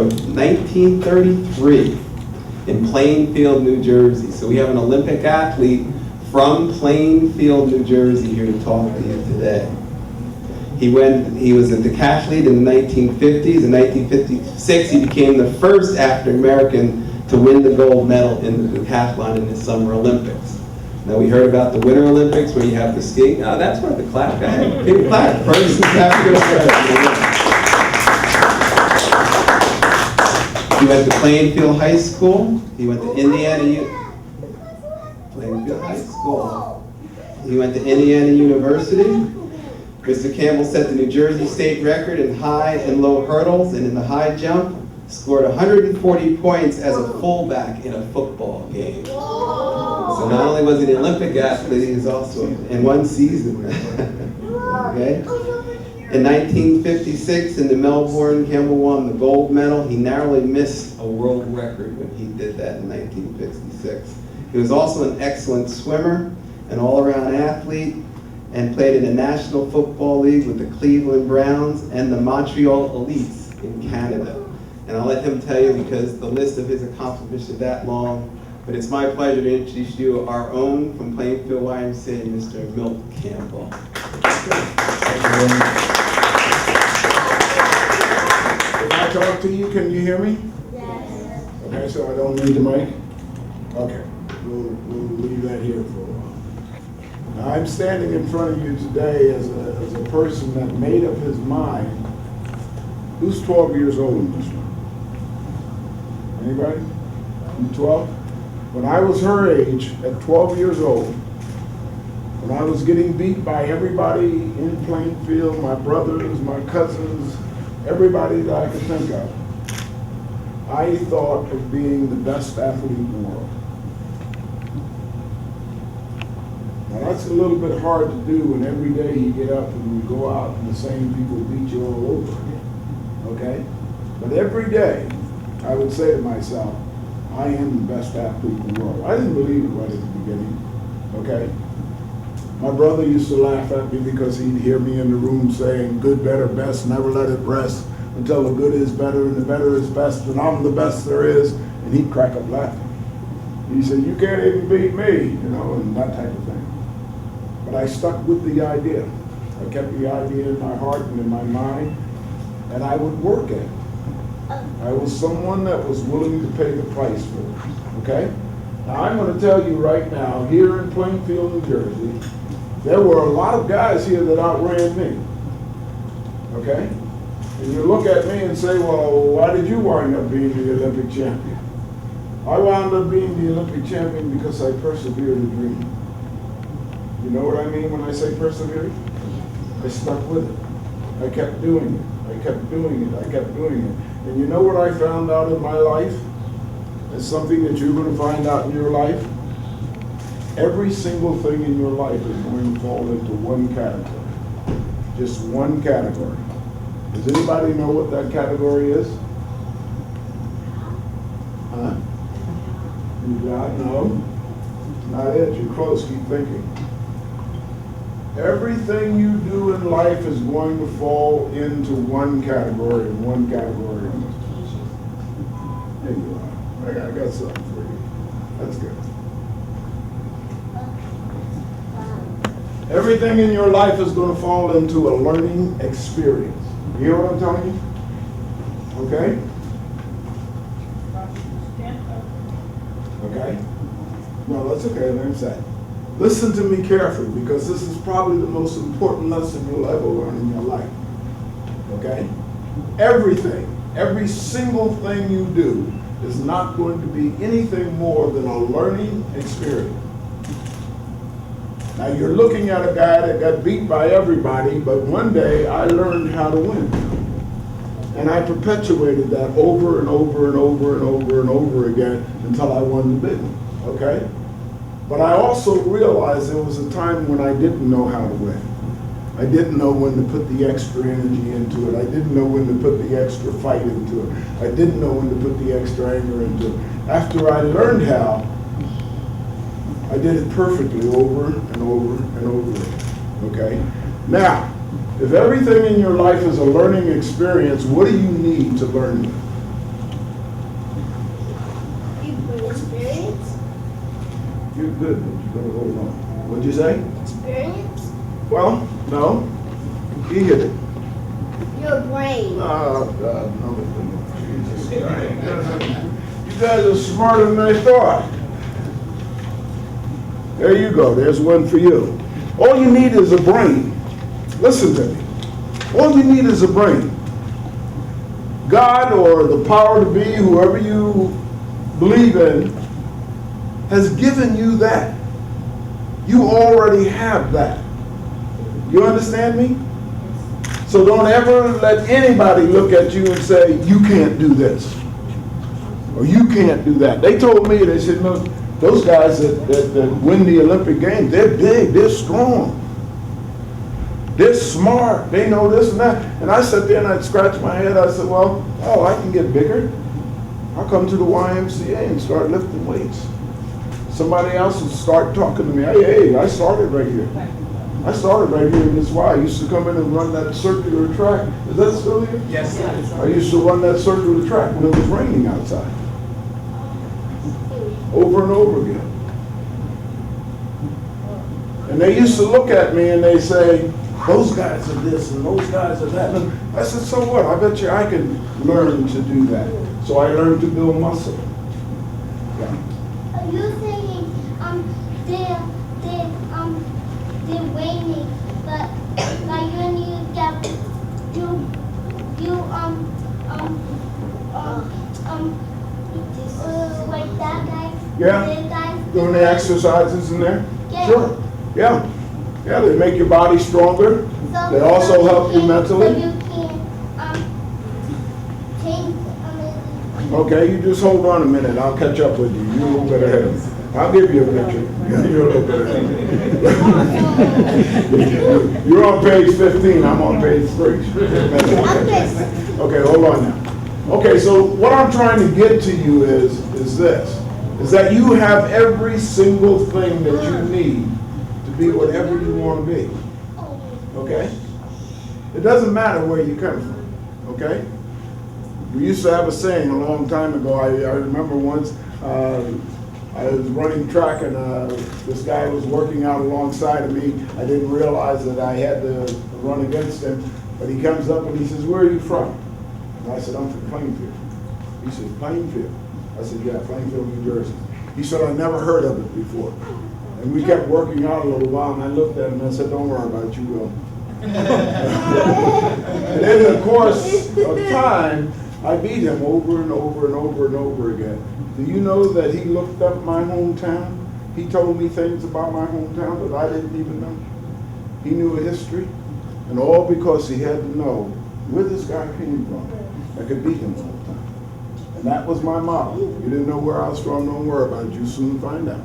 of 1933 in Plainfield, New Jersey. So we have an Olympic athlete from Plainfield, New Jersey here to talk to you today. He was a decathlete in the 1950s. In 1956, he became the first African American to win the gold medal in the decathlon in the Summer Olympics. Now we heard about the Winter Olympics where you have the skiing. Oh, that's worth a clap. Go ahead, give a clap. First African American. He went to Plainfield High School. He went to Plainfield High School. He went to Indiana University. Mr. Campbell set the New Jersey state record in high and low hurdles, and in the high jump, scored 140 points as a fullback in a football game. So not only was he an Olympic athlete, he was also in one season. Okay? In 1956, in the Melbourne, Campbell won the gold medal. He narrowly missed a world record when he did that in 1956. He was also an excellent swimmer, an all-around athlete, and played in the National Football League with the Cleveland Browns and the Montreal Elites in Canada. And I'll let him tell you because the list of his accomplishments is that long. But it's my pleasure to introduce you our own from Plainfield YMCA, Mr. Milt Campbell. If I talk to you, can you hear me? Yes. Okay, so I don't need the mic? Okay, we'll leave that here for a while. Now, I'm standing in front of you today as a person that made up his mind. Who's 12 years old in this room? Anybody? You 12? When I was her age, at 12 years old, when I was getting beat by everybody in Plainfield, my brothers, my cousins, everybody that I could think of, I thought of being the best athlete in the world. Now that's a little bit hard to do when every day you get up and you go out and the same people beat you all over again, okay? But every day, I would say to myself, I am the best athlete in the world. I didn't believe it right at the beginning, okay? My brother used to laugh at me because he'd hear me in the room saying, good, better, best, never let it rest until the good is better and the better is best, and I'm the best there is, and he'd crack up laughing. He said, you can't even beat me, you know, and that type of thing. But I stuck with the idea. I kept the idea in my heart and in my mind, and I would work at it. I was someone that was willing to pay the price for it, okay? Now I'm going to tell you right now, here in Plainfield, New Jersey, there were a lot of guys here that outran me, okay? And you look at me and say, well, why did you wind up being the Olympic champion? I wound up being the Olympic champion because I persevered in dreaming. You know what I mean when I say persevered? I stuck with it. I kept doing it. I kept doing it. I kept doing it. And you know what I found out in my life? It's something that you're going to find out in your life. Every single thing in your life is going to fall into one category. Just one category. Does anybody know what that category is? Huh? You got no? Not it. You're close. Keep thinking. Everything you do in life is going to fall into one category and one category only. There you are. I got something for you. That's good. Everything in your life is going to fall into a learning experience. You hear what I'm telling you? Okay? Okay? No, that's okay. Let me say. Listen to me carefully because this is probably the most important lesson you'll ever learn in your life. Okay? Everything, every single thing you do is not going to be anything more than a learning experience. Now you're looking at a guy that got beat by everybody, but one day I learned how to win. And I perpetuated that over and over and over and over and over again until I won the big one. Okay? But I also realized there was a time when I didn't know how to win. I didn't know when to put the extra energy into it. I didn't know when to put the extra fight into it. I didn't know when to put the extra anger into it. After I learned how, I did it perfectly over and over and over again. Okay? Now, if everything in your life is a learning experience, what do you need to learn with? Experience? You're good, but you better hold on. What'd you say? Experience? Well, no. You hit it. Your brain. Oh, God, no. Jesus Christ. You guys are smarter than I thought. There you go. There's one for you. All you need is a brain. Listen to me. All you need is a brain. God or the power to be, whoever you believe in, has given you that. You already have that. You understand me? So don't ever let anybody look at you and say, you can't do this. Or you can't do that. They told me, they said, no, those guys that win the Olympic Games, they're big, they're strong. They're smart, they know this and that. And I sat there and I'd scratch my head. I said, well, I can get bigger. I'll come to the YMCA and start lifting weights. Somebody else will start talking to me. Hey, I started right here. I started right here in this Y. I used to come in and run that circular track. Is that still here? Yes. I used to run that circular track when it was raining outside. Over and over again. And they used to look at me and they say, those guys are this and those guys are that. And I said, so what? I bet you I can learn to do that. So I learned to build muscle. Yeah. Are you saying they're waiting, but like when you get like that guy? Yeah. This guy? Doing the exercises in there? Yeah. Sure. Yeah. Yeah, they make your body stronger. They also help you mentally. So you can change. Okay, you just hold on a minute. I'll catch up with you. You're a little bit ahead of me. I'll give you a picture. You're a little bit ahead of me. You're on page 15. I'm on page 3. Okay, hold on now. Okay, so what I'm trying to get to you is this. Is that you have every single thing that you need to be whatever you want to be. Okay? It doesn't matter where you come from. Okay? We used to have a saying a long time ago. I remember once I was running track and this guy was working out alongside of me. I didn't realize that I had to run against him. But he comes up and he says, where are you from? And I said, I'm from Plainfield. He said, Plainfield? I said, yeah, Plainfield, New Jersey. He said, I never heard of it before. And we kept working out a little while, and I looked at him and I said, don't worry about it, you will. And in the course of time, I beat him over and over and over and over again. Do you know that he looked up my hometown? He told me things about my hometown that I didn't even know. He knew a history, and all because he had to know where this guy came from. I could beat him all the time. And that was my motto. You didn't know where I was from, don't worry about it, you soon find out.